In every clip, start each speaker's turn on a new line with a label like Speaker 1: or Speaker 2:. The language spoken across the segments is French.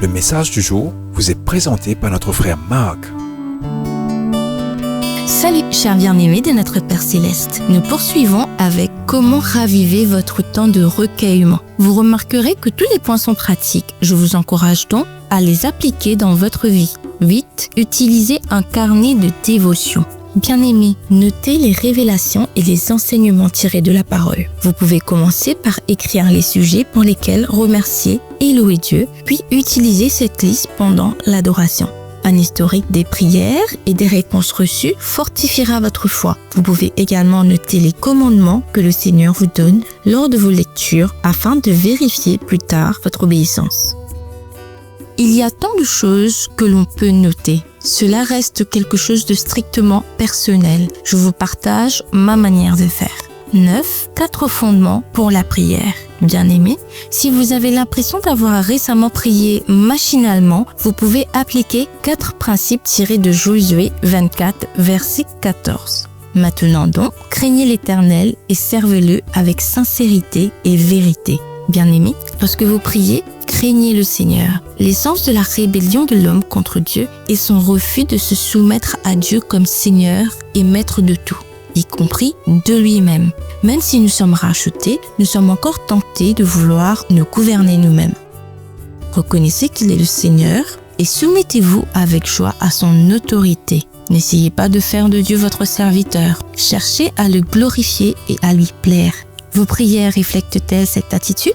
Speaker 1: Le message du jour vous est présenté par notre frère Marc.
Speaker 2: Salut, chers bien-aimés de notre Père Céleste. Nous poursuivons avec comment raviver votre temps de recueillement. Vous remarquerez que tous les points sont pratiques. Je vous encourage donc à les appliquer dans votre vie. 8. Utilisez un carnet de dévotion. Bien-aimés, notez les révélations et les enseignements tirés de la parole. Vous pouvez commencer par écrire les sujets pour lesquels remercier et louer Dieu, puis utiliser cette liste pendant l'adoration. Un historique des prières et des réponses reçues fortifiera votre foi. Vous pouvez également noter les commandements que le Seigneur vous donne lors de vos lectures afin de vérifier plus tard votre obéissance. Il y a tant de choses que l'on peut noter. Cela reste quelque chose de strictement personnel. Je vous partage ma manière de faire. 9. 4 fondements pour la prière. Bien-aimés, si vous avez l'impression d'avoir récemment prié machinalement, vous pouvez appliquer 4 principes tirés de Josué 24, verset 14. Maintenant donc, craignez l'Éternel et servez-le avec sincérité et vérité. Bien-aimés, lorsque vous priez, craignez le Seigneur. L'essence de la rébellion de l'homme contre Dieu est son refus de se soumettre à Dieu comme Seigneur et Maître de tout, y compris de lui-même. Même si nous sommes rachetés, nous sommes encore tentés de vouloir nous gouverner nous-mêmes. Reconnaissez qu'il est le Seigneur et soumettez-vous avec joie à son autorité. N'essayez pas de faire de Dieu votre serviteur. Cherchez à le glorifier et à lui plaire. Vos prières reflètent-elles cette attitude ?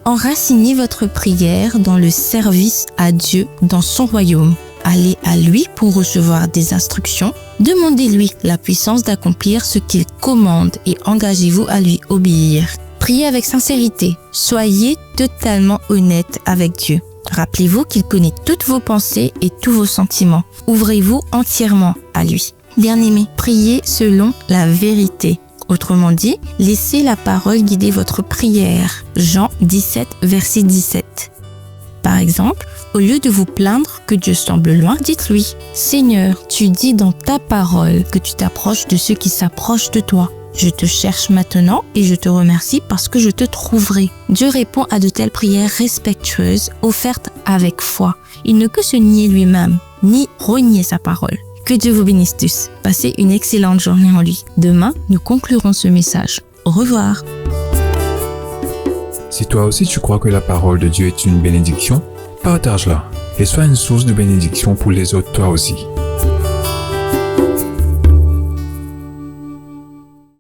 Speaker 2: Enracinez votre prière dans le service à Dieu dans son royaume. Allez à lui pour recevoir des instructions. Demandez-lui la puissance d'accomplir ce qu'il commande et engagez-vous à lui obéir. Priez avec sincérité. Soyez totalement honnête avec Dieu. Rappelez-vous qu'il connaît toutes vos pensées et tous vos sentiments. Ouvrez-vous entièrement à lui. Bien-aimés, priez selon la vérité. Autrement dit, laissez la parole guider votre prière. Jean 17, verset 17. Par exemple, au lieu de vous plaindre que Dieu semble loin, dites-lui « Seigneur, tu dis dans ta parole que tu t'approches de ceux qui s'approchent de toi. Je te cherche maintenant et je te remercie parce que je te trouverai. » Dieu répond à de telles prières respectueuses, offertes avec foi. Il ne peut se nier lui-même, ni renier sa parole. Que Dieu vous bénisse tous. Passez une excellente journée en lui. Demain, nous conclurons ce message. Au revoir.
Speaker 1: Si toi aussi tu crois que la parole de Dieu est une bénédiction, partage-la et sois une source de bénédiction pour les autres toi aussi.